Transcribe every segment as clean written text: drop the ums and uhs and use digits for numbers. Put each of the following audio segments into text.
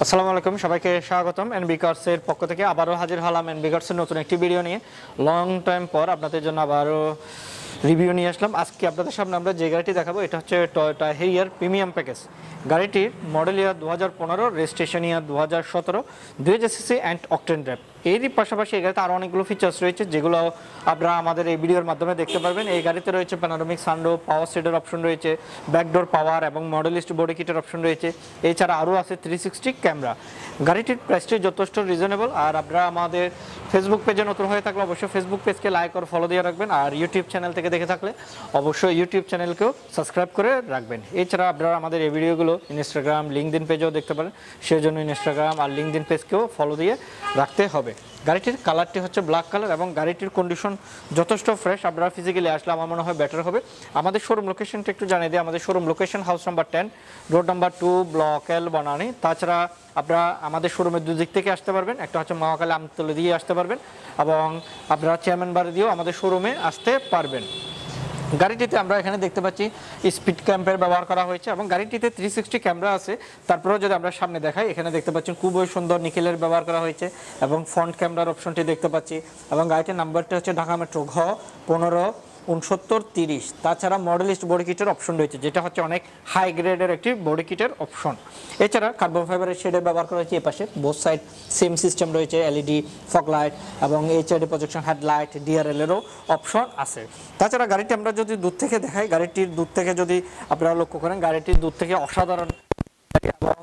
আসসালামু আলাইকুম, সবাইকে স্বাগতম। এনবি কার্সের পক্ষ থেকে আবারও হাজির হলাম এনবি কার্সের নতুন একটি ভিডিও নিয়ে। লং টাইম পর আপনাদের জন্য আবারও রিভিউ নিয়ে আসলাম। আজকে আপনাদের সামনে আমরা যে গাড়িটি দেখাবো এটা হচ্ছে টয়োটা হেরিয়ার প্রিমিয়াম প্যাকেজ। গাড়িটির model year 2015, registration year 2017, 2000 CC and octane drive. এরই পাশাপাশি এই গাড়িতে আরও অনেকগুলো ফিচার্স রয়েছে যেগুলো আপনারা আমাদের এই ভিডিওর মাধ্যমে দেখতে পারবেন। এই গাড়িতে রয়েছে প্যানোরামিক সানরুফ, পাওয়ার সিটের অপশন রয়েছে, ব্যাকডোর পাওয়ার এবং মডেলিস্ট বডি কিটের অপশন রয়েছে। এছাড়া আরও আছে 360 ক্যামেরা। গাড়িটির প্রাইসটি যথেষ্ট রিজনেবল। আর আপনারা আমাদের ফেসবুক পেজে নতুন হয়ে থাকলে অবশ্যই ফেসবুক পেজকে লাইক আর ফলো দিয়ে রাখবেন। আর ইউটিউব চ্যানেল থেকে দেখে থাকলে অবশ্যই ইউটিউব চ্যানেলকেও সাবস্ক্রাইব করে রাখবেন। এছাড়া আপনারা আমাদের এই ভিডিওগুলো ইনস্টাগ্রাম, লিঙ্কডইন পেজেও দেখতে পারেন। সেই জন্য ইনস্টাগ্রাম আর লিঙ্কডইন পেজকেও ফলো দিয়ে রাখতে হবে। গাড়িটির কালারটি হচ্ছে ব্ল্যাক কালার এবং গাড়িটির কন্ডিশন যথেষ্ট ফ্রেশ। আপনারা ফিজিক্যালি আসলে আমার মনে হয় বেটার হবে। আমাদের শোরুম লোকেশনটা একটু জানিয়ে দিই। আমাদের showroom location house number 10, road number 2, block L, Banani. তাছাড়া আপনারা আমাদের শোরুমের দুদিক থেকে আসতে পারবেন। একটা হচ্ছে মহাকালী আমতলী দিয়ে আসতে পারবেন এবং আপনারা চেয়ারম্যান বাড়ি দিয়েও আমাদের শোরুমে আসতে পারবেন। গাড়িটিতে আমরা এখানে দেখতে পাচ্ছি স্পিড ক্যাম্পের ব্যবহার করা হয়েছে এবং গাড়িটিতে 360 ক্যামেরা আছে। তারপরেও যদি আমরা সামনে দেখাই, এখানে দেখতে পাচ্ছেন খুবই সুন্দর নিকেলের ব্যবহার করা হয়েছে এবং ফ্রন্ট ক্যামেরার অপশনটি দেখতে পাচ্ছি এবং গাড়িটির নাম্বারটি হচ্ছে ঢাকা মেট্রো ঘ 156930। তাছাড়া মডেলিস্ট বডি কিটের অপশন রয়েছে, যেটা হচ্ছে অনেক হাই গ্রেডের একটি বডি কিটের অপশন। এছাড়া কার্বন ফাইবারের শেডের ব্যবহার করা হয়েছে। এপাশে বোথ সাইড সেম সিস্টেম রয়েছে, এলইডি ফগ লাইট এবং এইচআইডি প্রজেকশন হেডলাইট, ডিআরএলেরও অপশন আছে। তাছাড়া গাড়িটি আমরা যদি দূর থেকে দেখাই, গাড়িটির দূর থেকে যদি আপনারা লক্ষ্য করেন, গাড়িটির দূর থেকে অসাধারণ এবং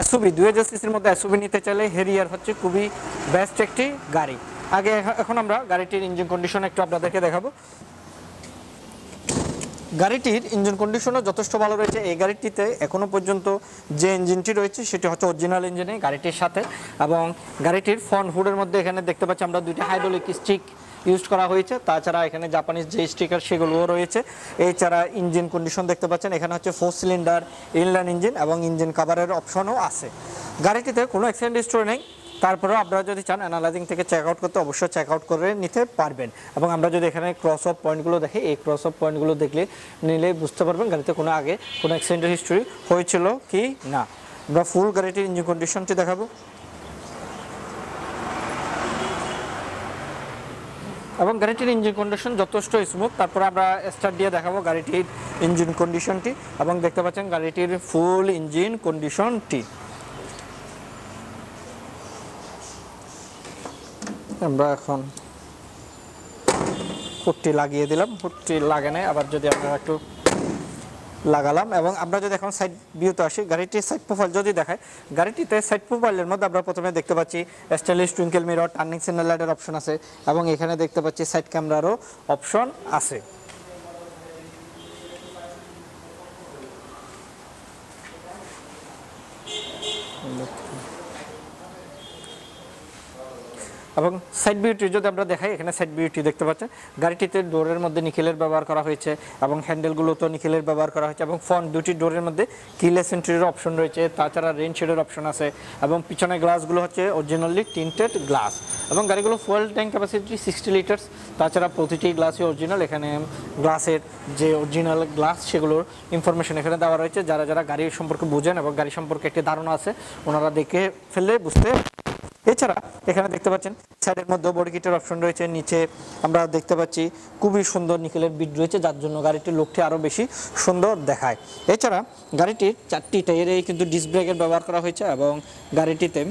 এসইউভি 2000 সিসির মধ্যে এসইউভি নিতে চাইলে হেরিয়ার হচ্ছে খুবই বেস্ট একটি গাড়ি। এখন আমরা গাড়িটির ইঞ্জিন কন্ডিশন একটু আপনাদেরকে দেখাবো। গাড়িটির ইঞ্জিন কন্ডিশনও যথেষ্ট ভালো রয়েছে। এই গাড়িটিতে এখনও পর্যন্ত যে ইঞ্জিনটি রয়েছে সেটি হচ্ছে অরিজিনাল ইঞ্জিনে গাড়িটির সাথে। এবং গাড়িটির ফ্রন্ট হুডের মধ্যে এখানে দেখতে পাচ্ছি আমরা দুইটা হাইড্রোলিক স্টিক ইউজ করা হয়েছে। তাছাড়া এখানে জাপানিজ যে স্টিকার সেগুলোও রয়েছে। এছাড়া ইঞ্জিন কন্ডিশন দেখতে পাচ্ছেন, এখানে হচ্ছে 4 সিলিন্ডার ইনলাইন ইঞ্জিন এবং ইঞ্জিন কাভারের অপশনও আছে। গাড়িটিতে কোনো অ্যাক্সিডেন্ট হিস্টরি নেই। তারপরেও আপনারা যদি চান অ্যানালাইজিং থেকে চেক আউট করতে, অবশ্যই চেক আউট করে নিতে পারবেন। এবং আমরা যদি এখানে ক্রস অফ পয়েন্টগুলো দেখি, এই ক্রস অফ পয়েন্টগুলো নিলে বুঝতে পারবেন গাড়িতে কোনো আগে কোনো অ্যাক্সিডেন্টের হিস্টরি হয়েছিল কি না। আমরা ফুল গাড়িটির ইঞ্জিন কন্ডিশনটি দেখাবো এবং গাড়িটির ইঞ্জিন কন্ডিশন যথেষ্ট স্মুথ। তারপরে আমরা স্টার্ট দিয়ে দেখাবো গাড়িটির ইঞ্জিন কন্ডিশনটি এবং দেখতে পাচ্ছেন গাড়িটির ফুল ইঞ্জিন কন্ডিশনটি। আমরা এখন হুডটি লাগিয়ে দিলাম, হুডটি লাগে নাই, আবার যদি আমরা একটু লাগালাম। এবং আমরা যদি এখন সাইড ভিউতে আসি, গাড়িটির সাইড প্রোফাইল যদি দেখায়, গাড়িটিতে সাইড প্রোফাইলের মধ্যে আমরা প্রথমে দেখতে পাচ্ছি stylish twinkle mirror, turning signal লাইটের অপশন আছে এবং এখানে দেখতে পাচ্ছি সাইড ক্যামেরারও অপশন আছে। এবং সাইড বিউটি যদি আমরা দেখাই, এখানে সাইড বিউটি দেখতে পাচ্ছেন গাড়িটিতে ডোরের মধ্যে নিকেলের ব্যবহার করা হয়েছে এবং হ্যান্ডেলগুলোতেও নিকেলের ব্যবহার করা হয়েছে এবং ফ্রন্ট দুটি ডোরের মধ্যে কিলেস এন্ট্রির অপশন রয়েছে। তাছাড়া রেন শেডের অপশন আছে এবং পিছনে গ্লাসগুলো হচ্ছে অরিজিনালি টিন্টেড গ্লাস এবং গাড়িগুলো ফুয়েল ট্যাঙ্ক ক্যাপাসিটি 60 লিটার্স। তাছাড়া প্রতিটি গ্লাসই অরিজিনাল। এখানে গ্লাসের যে অরিজিনাল গ্লাস সেগুলোর ইনফরমেশন এখানে দেওয়া রয়েছে। যারা যারা গাড়ি সম্পর্কে বুঝেন এবং গাড়ি সম্পর্কে একটি ধারণা আছে, ওনারা দেখে ফেললে বুঝতে। এছাড়া এখানে দেখতে পাচ্ছেন সাইডের মধ্যে বডি কিটের অপশন রয়েছে। নিচে আমরা দেখতে পাচ্ছি খুবই সুন্দর নিকেলের বিট রয়েছে, যার জন্য গাড়িটির লুকটি আরও বেশি সুন্দর দেখায়। এছাড়া গাড়িটির 4টি টায়ারেই কিন্তু ডিস্ক ব্রেকের ব্যবহার করা হয়েছে এবং গাড়িটিতে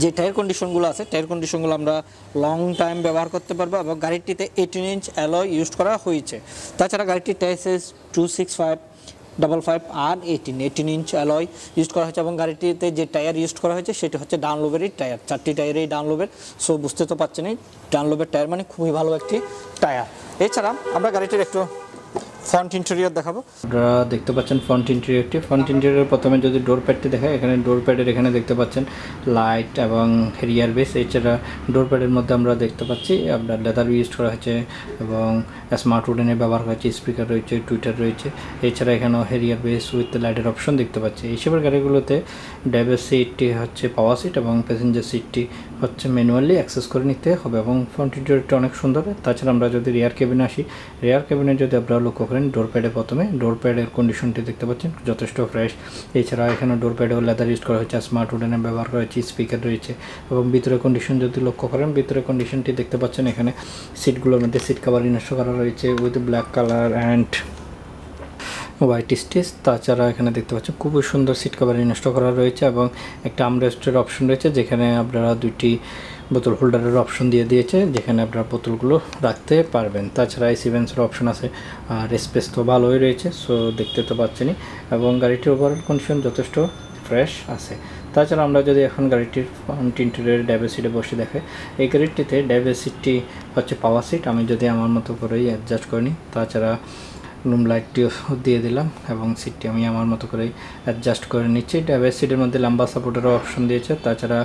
যে টায়ার কন্ডিশনগুলো আছে, টায়ার কন্ডিশনগুলো আমরা লং টাইম ব্যবহার করতে পারবো এবং গাড়িটিতে 18 ইঞ্চ অ্যালয় ইউজ করা হয়েছে। তাছাড়া গাড়িটির টায়ার সাইজ 265/55 আর 18 ইঞ্চ অ্যালয় ইউজ করা হয়েছে এবং গাড়িটিতে যে টায়ার ইউজ করা হয়েছে সেটি হচ্ছে ডানলোবেরই টায়ার। 4টি টায়ারেই ডানলোবের। সো বুঝতে তো পারছেনই, ডানলোবের টায়ার মানে খুবই ভালো একটি টায়ার। এছাড়া আমরা গাড়িটির একটু ফ্রন্ট ইন্টেরিয়র দেখাবো। আপনারা দেখতে পাচ্ছেন ফ্রন্ট ইন্টেরিয়রটি। ফ্রন্ট ইন্টেরিয়র প্রথমে যদি ডোর প্যাডটি দেখায়, এখানে ডোর প্যাডের এখানে দেখতে পাচ্ছেন লাইট এবং হেরিয়ার বেস। এছাড়া ডোর প্যাডের মধ্যে আমরা দেখতে পাচ্ছি আপনার লেদার ইউজ করা হয়েছে এবং স্মার্ট উডেনের ব্যবহার করা হয়েছে, স্পিকার রয়েছে, টুইটার রয়েছে। এছাড়া এখানেও হেরিয়ার বেস উইথ লাইটের অপশন দেখতে পাচ্ছি। এইসবের গাড়িগুলোতে ড্রাইভার সিটটি হচ্ছে পাওয়ার সিট এবং প্যাসেঞ্জার সিটটি হচ্ছে ম্যানুয়ালি অ্যাক্সেস করে নিতে হবে এবং ফ্রন্ট ইন্টেরিয়রটি অনেক সুন্দর। তাছাড়া আমরা যদি রিয়ার কেবিনে আসি, রিয়ার কেবিনে যদি আপনারা লক্ষ্য করেন, করবেন ডোর প্যাডে। প্রথমে ডোর প্যাডের কন্ডিশনটি দেখতে পাচ্ছেন যথেষ্ট ফ্রেশ। এছাড়া এখানে ডোর প্যাডেও লেদার ইউজ করা হয়েছে, স্মার্ট উডেনের ব্যবহার করা হয়েছে, স্পিকার রয়েছে। এবং ভিতরে কন্ডিশন যদি লক্ষ্য করেন, ভিতরে কন্ডিশনটি দেখতে পাচ্ছেন এখানে সিটগুলোর মধ্যে সিট কাভার ইনস্টল করা রয়েছে with black colour and white stitch. তাছাড়া এখানে দেখতে পাচ্ছেন খুবই সুন্দর সিট কভার ইনস্টল করা রয়েছে এবং একটা আর্মরেস্টের অপশন রয়েছে, যেখানে আপনারা দুইটি বোতল হোল্ডারের অপশন দিয়ে দিয়েছে, যেখানে আপনারা বোতলগুলো রাখতে পারবেন। তাছাড়া এসি ভেন্টসের অপশন আছে আর স্পেস তো ভালোই রয়েছে, সো দেখতে তো পাচ্ছেনই। এবং গাড়িটির ওভারঅল কন্ডিশন যথেষ্ট ফ্রেশ আছে। তাছাড়া আমরা যদি এখন গাড়িটির ফ্রন্ট ইন্টেরিয়র ড্রাইভার সিটে বসে দেখে, এই গাড়িটিতে ড্রাইভার সিটটি হচ্ছে পাওয়ার সিট। আমি যদি আমার মতো করেই অ্যাডজাস্ট করে নিই, তাছাড়া রুম লাইটটিও দিয়ে দিলাম এবং সিটটি আমি আমার মতো করেই অ্যাডজাস্ট করে নিচ্ছি। ড্রাইভার সিটের মধ্যে লম্বা সাপোর্টেরও অপশন দিয়েছে, তাছাড়া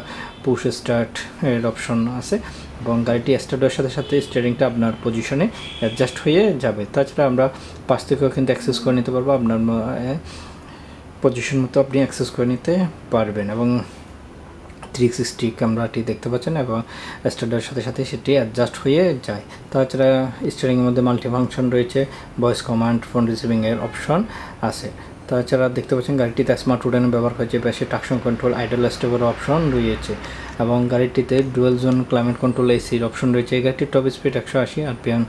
পুশ স্টার্ট এর অপশন আছে এবং গাড়িটি স্টার্ট হওয়ার সাথে সাথে স্টিয়ারিংটা আপনার পজিশনে অ্যাডজাস্ট হয়ে যাবে। তাছাড়া আমরা পাশ থেকেও কিন্তু অ্যাক্সেস করে নিতে পারবো, আপনার পজিশন মতো আপনি অ্যাক্সেস করে নিতে পারবেন। এবং 360 ক্যামেরাটি দেখতে পাচ্ছেন এবং স্টার্টের সাথে সাথে সেটি অ্যাডজাস্ট হয়ে যায়। তাছাড়া স্টিয়ারিংয়ের মধ্যে মাল্টি ফাংশন রয়েছে, ভয়েস কমান্ড, ফোন রিসিভিংয়ের অপশন আছে। তাছাড়া দেখতে পাচ্ছেন গাড়িটিতে স্মার্ট উডেন ব্যবহার হয়েছে, পাশে ট্রাকশন কন্ট্রোল, আইডল স্টেপের অপশন রয়েছে এবং গাড়িটিতে ডুয়েল জোন ক্লাইমেট কন্ট্রোল এসির অপশন রয়েছে। এই গাড়িটির টপ স্পিড 180 RPM,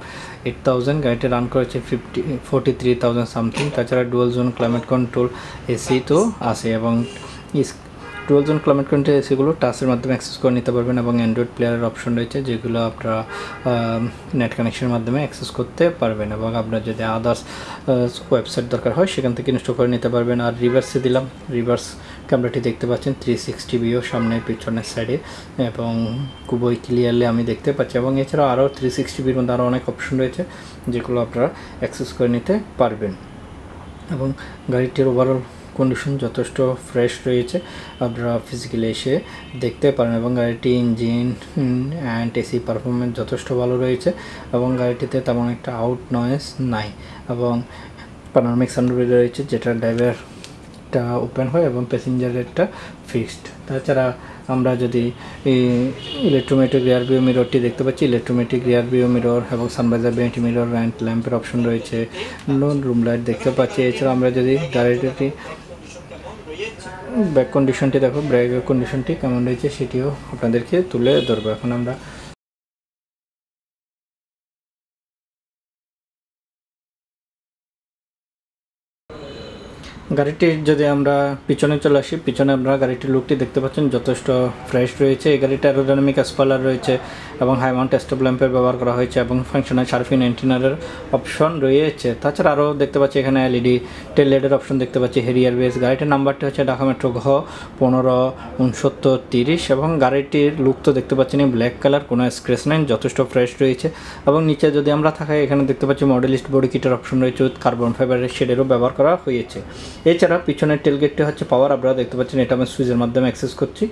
8000। গাড়িটি রান করেছে 43,000 সামথিং। তাছাড়া dual zone climate control AC তো আছে এবং ডুয়াল জোন ক্লাইমেট কন্ট্রোল এসিগুলো টাচের মাধ্যমে অ্যাক্সেস করে নিতে পারবেন এবং অ্যান্ড্রয়েড প্লেয়ারের অপশন রয়েছে, যেগুলো আপনারা নেট কানেকশনের মাধ্যমে অ্যাক্সেস করতে পারবেন এবং আপনার যদি আদার্স ওয়েবসাইট দরকার হয় সেখান থেকে ইনস্টল করে নিতে পারবেন। আর রিভার্সে দিলাম, রিভার্স ক্যামেরাটি দেখতে পাচ্ছেন 360 ভিউ সামনে পিছনের সাইডে এবং খুবই ক্লিয়ারলি আমি দেখতে পাচ্ছি। এবং এছাড়াও আরও 360 ভিউর মধ্যে আরও অনেক অপশন রয়েছে, যেগুলো আপনারা অ্যাক্সেস করে নিতে পারবেন। এবং গাড়িটির ওভারঅল কন্ডিশন যথেষ্ট ফ্রেশ রয়েছে, আপনারা ফিজিক্যালি এসে দেখতে পারেন। এবং গাড়িটি ইঞ্জিন অ্যান্ড এসি পারফরমেন্স যথেষ্ট ভালো রয়েছে এবং গাড়িটিতে তেমন একটা আউট নয়েজ নাই এবং পানোরামিক সানরুফ রয়েছে, যেটা ড্রাইভারটা ওপেন হয় এবং প্যাসেঞ্জারেরটা ফিক্সড। তাছাড়া আমরা যদি ইলেকট্রোমেটিক রিয়ার ভিউ মিররটি দেখতে পাচ্ছি, ইলেকট্রোমেটিক রিয়ার ভিউ মিরর এবং সানভাইজার ভেন্ট মিরর অ্যান্ড ল্যাম্পের অপশন রয়েছে, রুম লাইট দেখতে পাচ্ছি। এছাড়া আমরা যদি গাড়িটি ব্যাক কন্ডিশনটি দেখো, ব্রেকের কন্ডিশনটি কেমন রয়েছে সেটিও আপনাদেরকে তুলে ধরবো। এখন আমরা গাড়িটির যদি আমরা পিছনে চলে আসি, পিছনে আপনারা গাড়িটির লুকটি দেখতে পাচ্ছেন যথেষ্ট ফ্রেশ রয়েছে। এই গাড়িটা অ্যারোডাইনামিক স্পয়লার রয়েছে এবং হাই মাউন্ট স্টপ ল্যাম্পের ব্যবহার করা হয়েছে এবং ফাংশনাল শার্পিন অ্যান্টেনারের অপশন রয়েছে। তাছাড়া আরও দেখতে পাচ্ছি এখানে এলইডি টেল লাইটের অপশন দেখতে পাচ্ছি, হেরিয়ার বেস। গাড়িটির নাম্বারটি হচ্ছে ঢাকা মেট্রো ঘ 156930 এবং গাড়িটির লুক তো দেখতে পাচ্ছেন ব্ল্যাক কালার, কোনো স্ক্র্যাচ নাই, যথেষ্ট ফ্রেশ রয়েছে। এবং নিচে যদি আমরা থাকাই, এখানে দেখতে পাচ্ছি মডেলিস্ট বডি কিটের অপশন রয়েছে, কার্বন ফাইবারের শেডেরও ব্যবহার করা হয়েছে। এছাড়া পিছনের টেলগেটটি হচ্ছে পাওয়ার, আপনারা দেখতে পাচ্ছেন এটা আমি সুইচের মাধ্যমে অ্যাক্সেস করছি।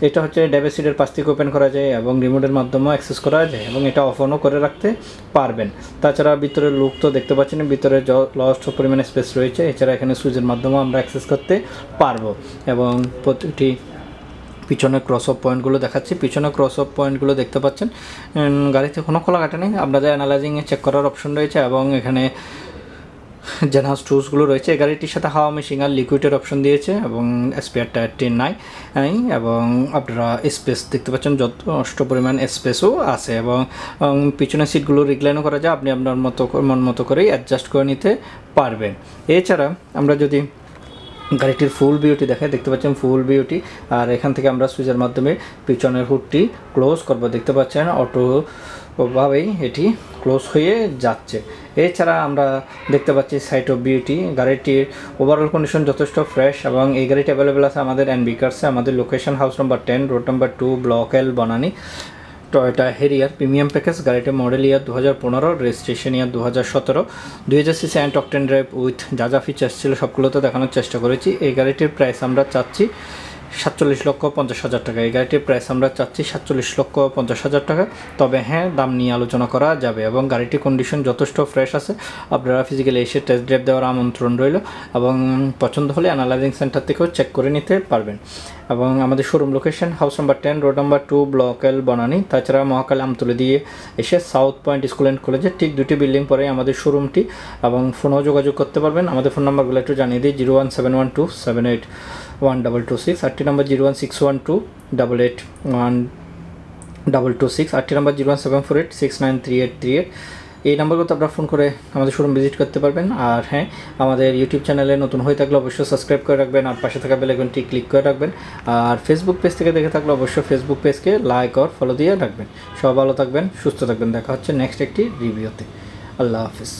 এটা হচ্ছে ড্রাইভার সিটের পাশ থেকে ওপেন করা যায় এবং রিমোটের মাধ্যমেও অ্যাক্সেস করা যায় এবং এটা অফ অনও করে রাখতে পারবেন। তাছাড়া ভিতরের লুক তো দেখতে পাচ্ছেন, ভিতরে যথেষ্ট পরিমাণে স্পেস রয়েছে। এছাড়া এখানে সুইচের মাধ্যমেও আমরা অ্যাক্সেস করতে পারবো এবং প্রতিটি পিছনের ক্রস অফ পয়েন্টগুলো দেখাচ্ছি। পিছনে ক্রস অফ পয়েন্টগুলো দেখতে পাচ্ছেন, গাড়িতে কোনো খোলা কাটা নেই, আপনাদের অ্যানালাইজিংয়ে চেক করার অপশন রয়েছে এবং এখানে জেনহাউস টুলসগুলো রয়েছে। এই গাড়িটির সাথে হাওয়া মেশিং আর লিকুইডের অপশন দিয়েছে এবং স্পেয়ার টায়ারটি নাই এবং আপনারা স্পেস দেখতে পাচ্ছেন, যথেষ্ট পরিমাণ স্পেসও আছে এবং পিছনের সিটগুলো রিক্লাইনও করা যায়, আপনি আপনার মন মতো করেই অ্যাডজাস্ট করে নিতে পারবেন। এছাড়া আমরা যদি গাড়িটির ফুল ভিউটি দেখাই, দেখতে পাচ্ছেন ফুল ভিউটি, আর এখান থেকে আমরা সুইচের মাধ্যমে পিছনের হুডটি ক্লোজ করব, দেখতে পাচ্ছেন অটোভাবেই এটি ক্লোজ হয়ে যাচ্ছে। এছাড়া আমরা দেখতে পাচ্ছি সাইড অফ বিউটি, গাড়িটির ওভারঅল কন্ডিশন যথেষ্ট ফ্রেশ এবং এই গাড়িটি অ্যাভেলেবেল আছে আমাদের এনবি কার্সে। আমাদের location house number 10, road number 2, block L, Banani. Toyota Harrier premium package, গাড়িটির model year 2015, registration year 2017, 2000 CC and octane drive with যা যা ফিচার্স ছিল সবগুলো তো দেখানোর চেষ্টা করেছি। এই গাড়িটির প্রাইস আমরা চাচ্ছি 47,50,000 টাকা। এই গাড়িটির প্রাইস আমরা চাচ্ছি 47,50,000 টাকা। তবে হ্যাঁ, দাম নিয়ে আলোচনা করা যাবে এবং গাড়িটির কন্ডিশন যথেষ্ট ফ্রেশ আছে। আপনারা ফিজিক্যালি এসে টেস্ট ড্রাইভ দেওয়ার আমন্ত্রণ রইল এবং পছন্দ হলে অ্যানালাইজিং সেন্টার থেকেও চেক করে নিতে পারবেন। এবং আমাদের showroom location house number 10, road number 2, block L, Banani. তাছাড়া মহাকাল আমতলী দিয়ে এসে সাউথ পয়েন্ট স্কুল অ্যান্ড কলেজের ঠিক 2টি বিল্ডিং পরে আমাদের শোরুমটি, এবং ফোনেও যোগাযোগ করতে পারবেন। আমাদের ফোন নাম্বারগুলো একটু জানিয়ে দিই। 01712781226, 8টি নাম্বার 01612881226, 8টি নাম্বার 01748693838। এই নাম্বারগুলোতে আপনারা ফোন করে আমাদের শোরুম ভিজিট করতে পারবেন। আর হ্যাঁ, আমাদের ইউটিউব চ্যানেলে নতুন হয়ে থাকলে অবশ্যই সাবস্ক্রাইব করে রাখবেন আর পাশে থাকা বেল আইকনটি ক্লিক করে রাখবেন। আর ফেসবুক পেজ থেকে দেখে থাকলে অবশ্যই ফেসবুক পেজকে লাইক আর ফলো দিয়ে রাখবেন। সবাই ভালো থাকবেন, সুস্থ থাকবেন। দেখা হচ্ছে নেক্সট একটি রিভিউতে। আল্লাহ হাফিজ।